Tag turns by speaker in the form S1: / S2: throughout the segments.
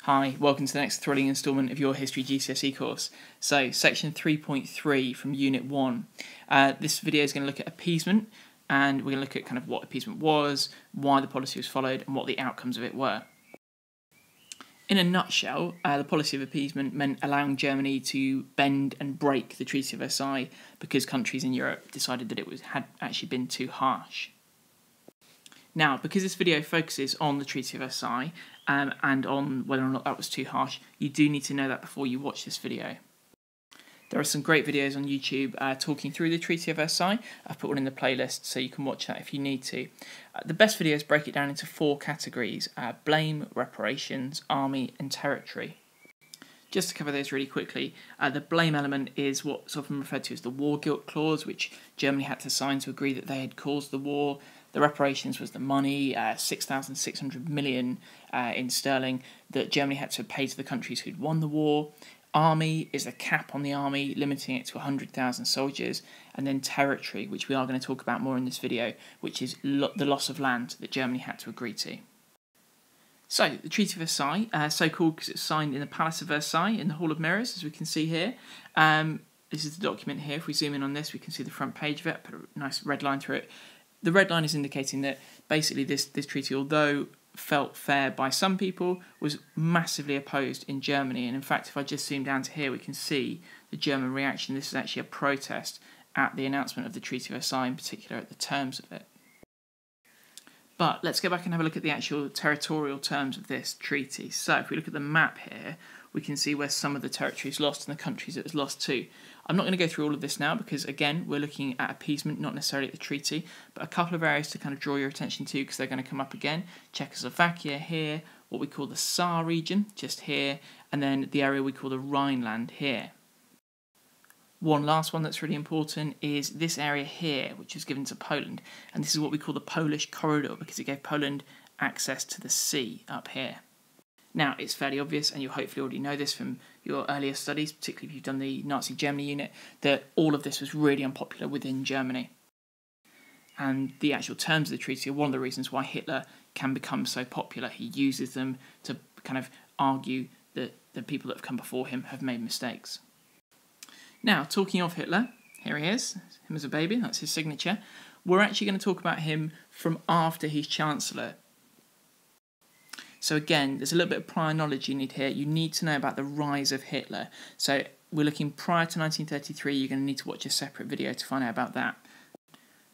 S1: Hi, welcome to the next thrilling instalment of your History GCSE course. So, section 3.3 from Unit 1. This video is going to look at appeasement, and we're going to look at kind of what appeasement was, why the policy was followed, and what the outcomes of it were. In a nutshell, the policy of appeasement meant allowing Germany to bend and break the Treaty of Versailles because countries in Europe decided that it had actually been too harsh. Now, because this video focuses on the Treaty of Versailles and on whether or not that was too harsh, you do need to know that before you watch this video. There are some great videos on YouTube talking through the Treaty of Versailles. I've put one in the playlist so you can watch that if you need to. The best videos break it down into four categories: blame, reparations, army and territory. Just to cover those really quickly, the blame element is what's often referred to as the war guilt clause, which Germany had to sign to agree that they had caused the war. The reparations was the money, 6,600 million in sterling, that Germany had to pay to the countries who'd won the war. Army is a cap on the army, limiting it to 100,000 soldiers. And then territory, which we are going to talk about more in this video, which is the loss of land that Germany had to agree to. So, the Treaty of Versailles, so called because it was signed in the Palace of Versailles in the Hall of Mirrors, as we can see here. This is the document here. If we zoom in on this, we can see the front page of it, put a nice red line through it. The red line is indicating that basically this treaty, although felt fair by some people, was massively opposed in Germany. And in fact, if I just zoom down to here, we can see the German reaction. This is actually a protest at the announcement of the Treaty of Versailles, in particular at the terms of it. But let's go back and have a look at the actual territorial terms of this treaty. So if we look at the map here, we can see where some of the territory is lost and the countries it was lost to. I'm not going to go through all of this now because, again, we're looking at appeasement, not necessarily at the treaty, but a couple of areas to kind of draw your attention to because they're going to come up again. Czechoslovakia here, what we call the Saar region, just here, and then the area we call the Rhineland here. One last one that's really important is this area here, which was given to Poland, and this is what we call the Polish corridor because it gave Poland access to the sea up here. Now, it's fairly obvious, and you'll hopefully already know this from your earlier studies, particularly if you've done the Nazi Germany unit, that all of this was really unpopular within Germany. And the actual terms of the treaty are one of the reasons why Hitler can become so popular. He uses them to kind of argue that the people that have come before him have made mistakes. Now, talking of Hitler, here he is, him as a baby, that's his signature. We're actually going to talk about him from after he's Chancellor. So again, there's a little bit of prior knowledge you need here. You need to know about the rise of Hitler. So we're looking prior to 1933. You're going to need to watch a separate video to find out about that.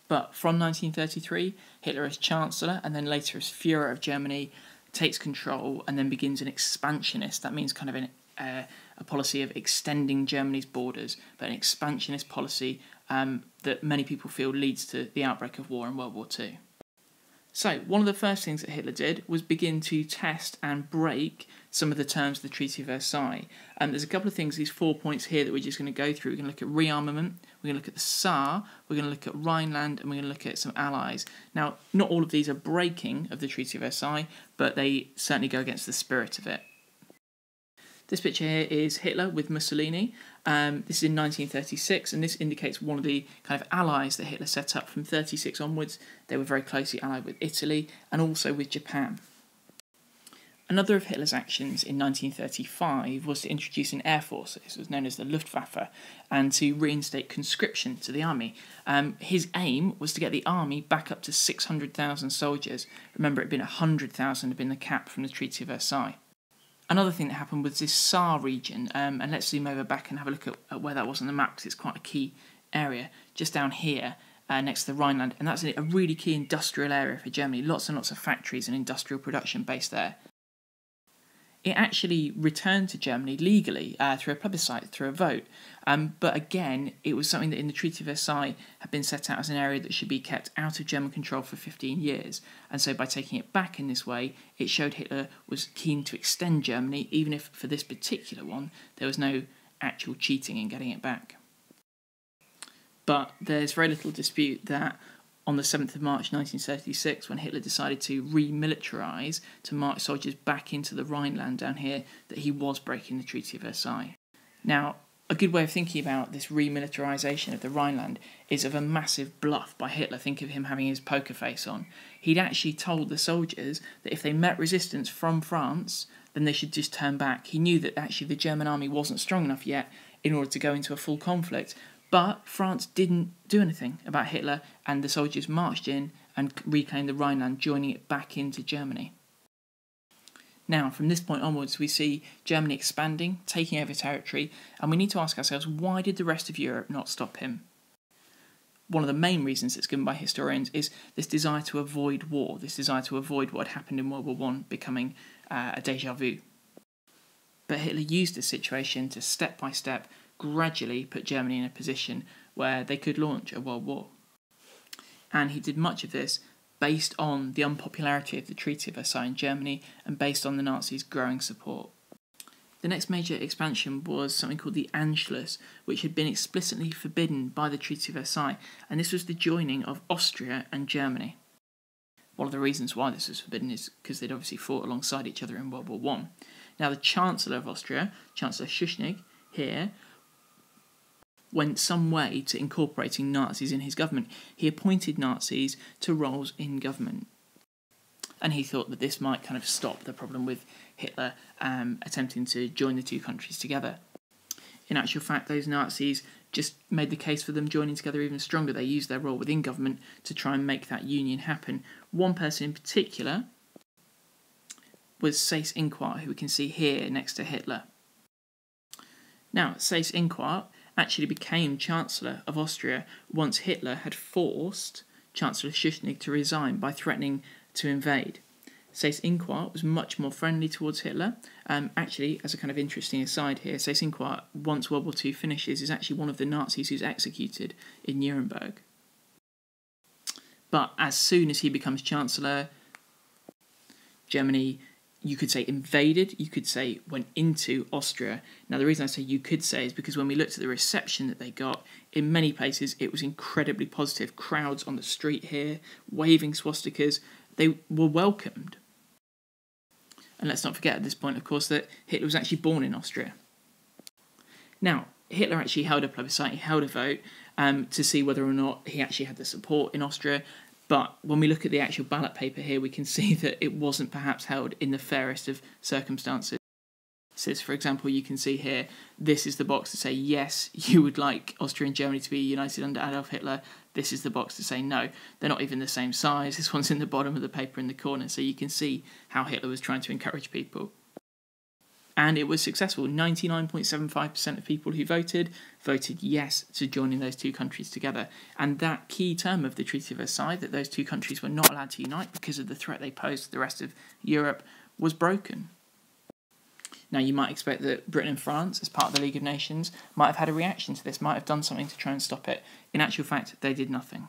S1: But from 1933, Hitler as Chancellor and then later as Führer of Germany takes control and then begins an expansionist. That means kind of a policy of extending Germany's borders, but an expansionist policy that many people feel leads to the outbreak of war in World War II. So, one of the first things that Hitler did was begin to test and break some of the terms of the Treaty of Versailles. And there's a couple of things, these 4 points here that we're just going to go through. We're going to look at rearmament, we're going to look at the Saar, we're going to look at Rhineland, and we're going to look at some allies. Now, not all of these are breaking of the Treaty of Versailles, but they certainly go against the spirit of it. This picture here is Hitler with Mussolini. This is in 1936, and this indicates one of the kind of allies that Hitler set up from 1936 onwards. They were very closely allied with Italy and also with Japan. Another of Hitler's actions in 1935 was to introduce an air force. This was known as the Luftwaffe, and to reinstate conscription to the army. His aim was to get the army back up to 600,000 soldiers. Remember, it had been 100,000 had been the cap from the Treaty of Versailles. Another thing that happened was this Saar region, and let's zoom over back and have a look at where that was on the map because it's quite a key area, just down here next to the Rhineland, and that's a really key industrial area for Germany, lots and lots of factories and industrial production based there. It actually returned to Germany legally through a plebiscite, through a vote, but again, it was something that in the Treaty of Versailles had been set out as an area that should be kept out of German control for 15 years, and so by taking it back in this way, it showed Hitler was keen to extend Germany, even if for this particular one, there was no actual cheating in getting it back. But there's very little dispute that on the 7th of March 1936, when Hitler decided to remilitarise, to march soldiers back into the Rhineland down here, that he was breaking the Treaty of Versailles. Now, a good way of thinking about this remilitarisation of the Rhineland is of a massive bluff by Hitler. Think of him having his poker face on. He'd actually told the soldiers that if they met resistance from France, then they should just turn back. He knew that actually the German army wasn't strong enough yet in order to go into a full conflict. But France didn't do anything about Hitler, and the soldiers marched in and reclaimed the Rhineland, joining it back into Germany. Now, from this point onwards, we see Germany expanding, taking over territory, and we need to ask ourselves, why did the rest of Europe not stop him? One of the main reasons that's given by historians is this desire to avoid war, this desire to avoid what had happened in World War I becoming a déjà vu. But Hitler used this situation to step by step gradually put Germany in a position where they could launch a world war. And he did much of this based on the unpopularity of the Treaty of Versailles in Germany and based on the Nazis' growing support. The next major expansion was something called the Anschluss, which had been explicitly forbidden by the Treaty of Versailles, and this was the joining of Austria and Germany. One of the reasons why this was forbidden is because they'd obviously fought alongside each other in World War I. Now, the Chancellor of Austria, Chancellor Schuschnigg, here, went some way to incorporating Nazis in his government. He appointed Nazis to roles in government. And he thought that this might kind of stop the problem with Hitler attempting to join the two countries together. In actual fact, those Nazis just made the case for them joining together even stronger. They used their role within government to try and make that union happen. One person in particular was Seyss-Inquart, who we can see here next to Hitler. Now, Seyss-Inquart actually became Chancellor of Austria once Hitler had forced Chancellor Schuschnigg to resign by threatening to invade. Seyss-Inquart was much more friendly towards Hitler. Actually, as a kind of interesting aside here, Seyss-Inquart, once World War II finishes, is actually one of the Nazis who's executed in Nuremberg. But as soon as he becomes Chancellor, Germany, you could say invaded, you could say went into Austria. Now, the reason I say you could say is because when we looked at the reception that they got, in many places it was incredibly positive. Crowds on the street here, waving swastikas, they were welcomed. And let's not forget at this point, of course, that Hitler was actually born in Austria. Now, Hitler actually held a plebiscite, he held a vote to see whether or not he actually had the support in Austria. But when we look at the actual ballot paper here, we can see that it wasn't perhaps held in the fairest of circumstances. For example, you can see here, this is the box to say, yes, you would like Austria and Germany to be united under Adolf Hitler. This is the box to say, no. They're not even the same size. This one's in the bottom of the paper in the corner. So you can see how Hitler was trying to encourage people. And it was successful. 99.75% of people who voted yes to joining those two countries together. And that key term of the Treaty of Versailles, that those two countries were not allowed to unite because of the threat they posed to the rest of Europe, was broken. Now, you might expect that Britain and France, as part of the League of Nations, might have had a reaction to this, might have done something to try and stop it. In actual fact, they did nothing.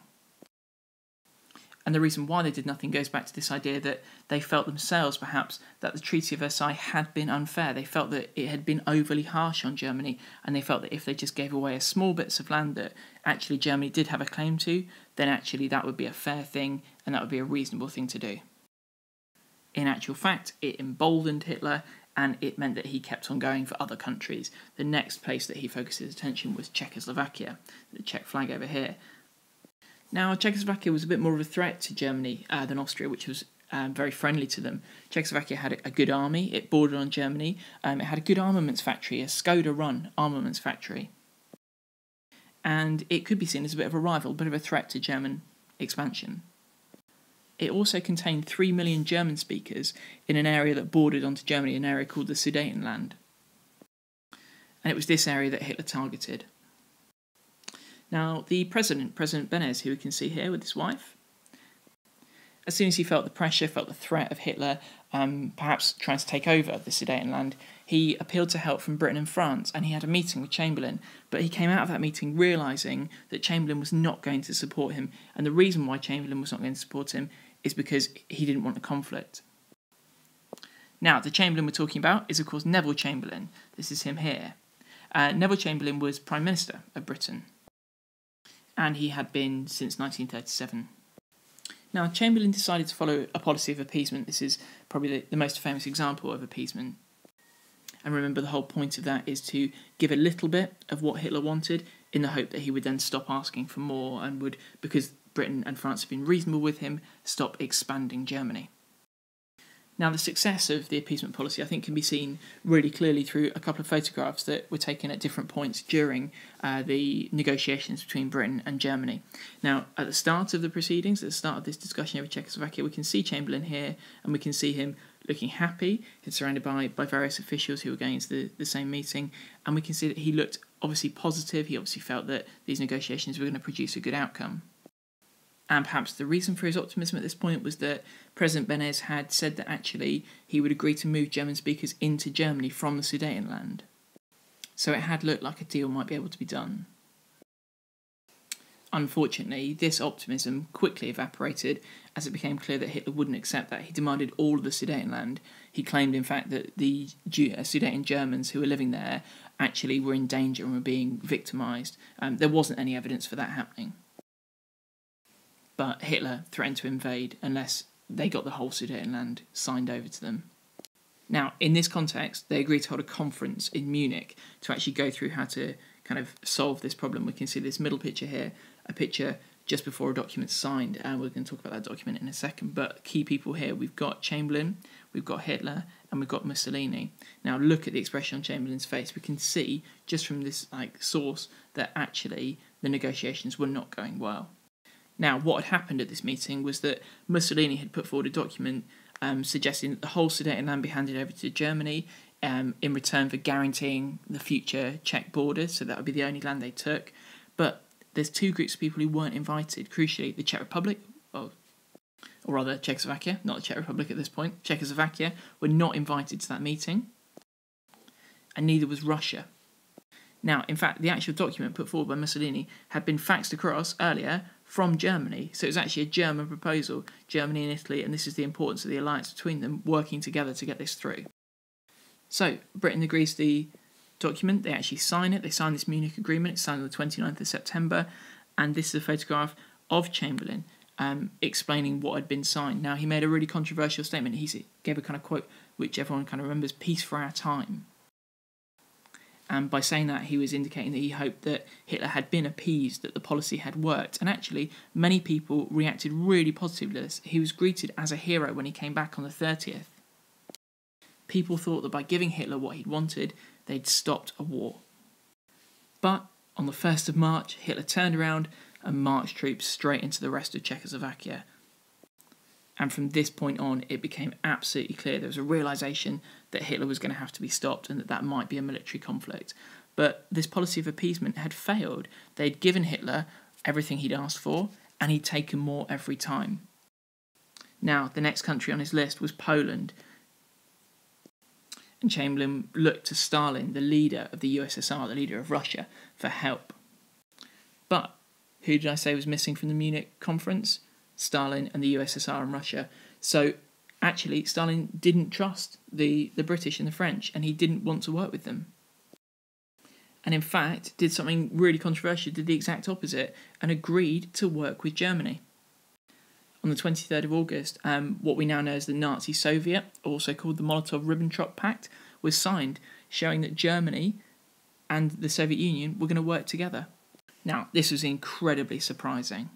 S1: And the reason why they did nothing goes back to this idea that they felt themselves, perhaps, that the Treaty of Versailles had been unfair. They felt that it had been overly harsh on Germany, and they felt that if they just gave away a small bits of land that actually Germany did have a claim to, then actually that would be a fair thing, and that would be a reasonable thing to do. In actual fact, it emboldened Hitler, and it meant that he kept on going for other countries. The next place that he focused his attention was Czechoslovakia, the Czech flag over here. Now, Czechoslovakia was a bit more of a threat to Germany than Austria, which was very friendly to them. Czechoslovakia had a good army, it bordered on Germany, it had a good armaments factory, a Skoda-run armaments factory. And it could be seen as a bit of a rival, a bit of a threat to German expansion. It also contained 3 million German speakers in an area that bordered onto Germany, an area called the Sudetenland. And it was this area that Hitler targeted. Now, the President Beneš, who we can see here with his wife, as soon as he felt the pressure, felt the threat of Hitler perhaps trying to take over the Sudetenland, he appealed to help from Britain and France, and he had a meeting with Chamberlain, but he came out of that meeting realising that Chamberlain was not going to support him, and the reason why Chamberlain was not going to support him is because he didn't want a conflict. Now, the Chamberlain we're talking about is, of course, Neville Chamberlain. This is him here. Neville Chamberlain was Prime Minister of Britain, and he had been since 1937. Now, Chamberlain decided to follow a policy of appeasement. This is probably the most famous example of appeasement. And remember, the whole point of that is to give a little bit of what Hitler wanted in the hope that he would then stop asking for more and would, because Britain and France had been reasonable with him, stop expanding Germany. Now, the success of the appeasement policy, I think, can be seen really clearly through a couple of photographs that were taken at different points during the negotiations between Britain and Germany. Now, at the start of the proceedings, at the start of this discussion over Czechoslovakia, we can see Chamberlain here, and we can see him looking happy. He's surrounded by various officials who were going to the same meeting, and we can see that he looked obviously positive. He obviously felt that these negotiations were going to produce a good outcome. And perhaps the reason for his optimism at this point was that President Beneš had said that actually he would agree to move German speakers into Germany from the Sudetenland. So it had looked like a deal might be able to be done. Unfortunately, this optimism quickly evaporated as it became clear that Hitler wouldn't accept that. He demanded all of the Sudetenland. He claimed, in fact, that the Sudeten Germans who were living there actually were in danger and were being victimised. There wasn't any evidence for that happening. But Hitler threatened to invade unless they got the whole Sudetenland signed over to them. Now, in this context, they agreed to hold a conference in Munich to actually go through how to kind of solve this problem. We can see this middle picture here, a picture just before a document's signed, and we're going to talk about that document in a second. But key people here, we've got Chamberlain, we've got Hitler, and we've got Mussolini. Now, look at the expression on Chamberlain's face. We can see, just from this source, that actually the negotiations were not going well. Now, what had happened at this meeting was that Mussolini had put forward a document suggesting that the whole Sudetenland be handed over to Germany in return for guaranteeing the future Czech borders, so that would be the only land they took. But there's two groups of people who weren't invited. Crucially, the Czech Republic, or rather Czechoslovakia, not the Czech Republic at this point, Czechoslovakia were not invited to that meeting, and neither was Russia. Now, in fact, the actual document put forward by Mussolini had been faxed across earlier from Germany, so it was actually a German proposal, Germany and Italy, and this is the importance of the alliance between them working together to get this through. So, Britain agrees to the document, they actually sign it, they sign this Munich agreement, it's signed on the 29th of September, and this is a photograph of Chamberlain explaining what had been signed. Now, he made a really controversial statement. He gave a kind of quote which everyone kind of remembers, "Peace for our time." And by saying that, he was indicating that he hoped that Hitler had been appeased, that the policy had worked. And actually, many people reacted really positively to this. He was greeted as a hero when he came back on the 30th. People thought that by giving Hitler what he'd wanted, they'd stopped a war. But on the 1st of March, Hitler turned around and marched troops straight into the rest of Czechoslovakia. And from this point on, it became absolutely clear there was a realisation that Hitler was going to have to be stopped and that might be a military conflict. But this policy of appeasement had failed. They'd given Hitler everything he'd asked for, and he'd taken more every time. Now, the next country on his list was Poland. And Chamberlain looked to Stalin, the leader of the USSR, the leader of Russia, for help. But who did I say was missing from the Munich conference? Stalin and the USSR and Russia. So actually, Stalin didn't trust the British and the French, and he didn't want to work with them. And in fact, did something really controversial, did the exact opposite, and agreed to work with Germany. On the 23rd of August, what we now know as the Nazi Soviet, also called the Molotov-Ribbentrop Pact, was signed, showing that Germany and the Soviet Union were going to work together. Now, this was incredibly surprising.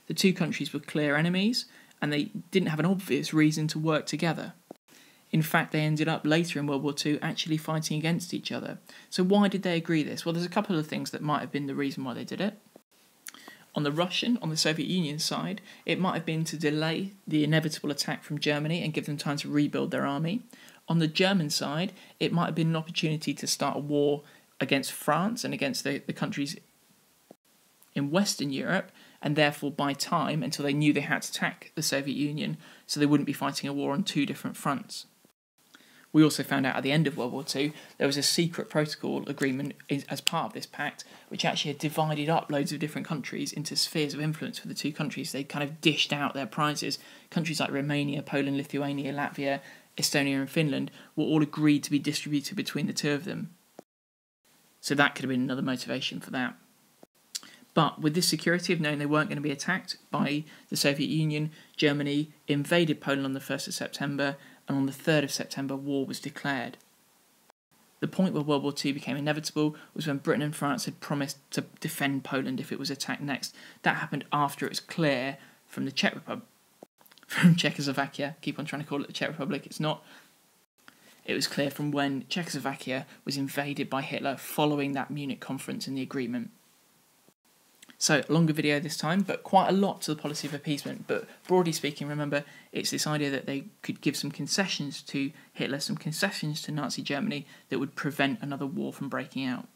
S1: The two countries were clear enemies, and they didn't have an obvious reason to work together. In fact, they ended up later in World War II actually fighting against each other. So why did they agree this? Well, there's a couple of things that might have been the reason why they did it. On the Soviet Union side, it might have been to delay the inevitable attack from Germany and give them time to rebuild their army. On the German side, it might have been an opportunity to start a war against France and against the countries in Western Europe, and therefore buy time until they knew they had to attack the Soviet Union, so they wouldn't be fighting a war on two different fronts. We also found out at the end of World War II there was a secret protocol agreement as part of this pact, which actually had divided up loads of different countries into spheres of influence for the two countries. They kind of dished out their prizes. Countries like Romania, Poland, Lithuania, Latvia, Estonia and Finland were all agreed to be distributed between the two of them. So that could have been another motivation for that. But with this security of knowing they weren't going to be attacked by the Soviet Union, Germany invaded Poland on the 1st of September, and on the 3rd of September, war was declared. The point where World War II became inevitable was when Britain and France had promised to defend Poland if it was attacked next. That happened after it was clear from the Czech Republic, from Czechoslovakia. Keep on trying to call it the Czech Republic. It's not. It was clear from when Czechoslovakia was invaded by Hitler following that Munich conference and the agreement. So, longer video this time, but quite a lot to the policy of appeasement. But broadly speaking, remember, it's this idea that they could give some concessions to Hitler, some concessions to Nazi Germany that would prevent another war from breaking out.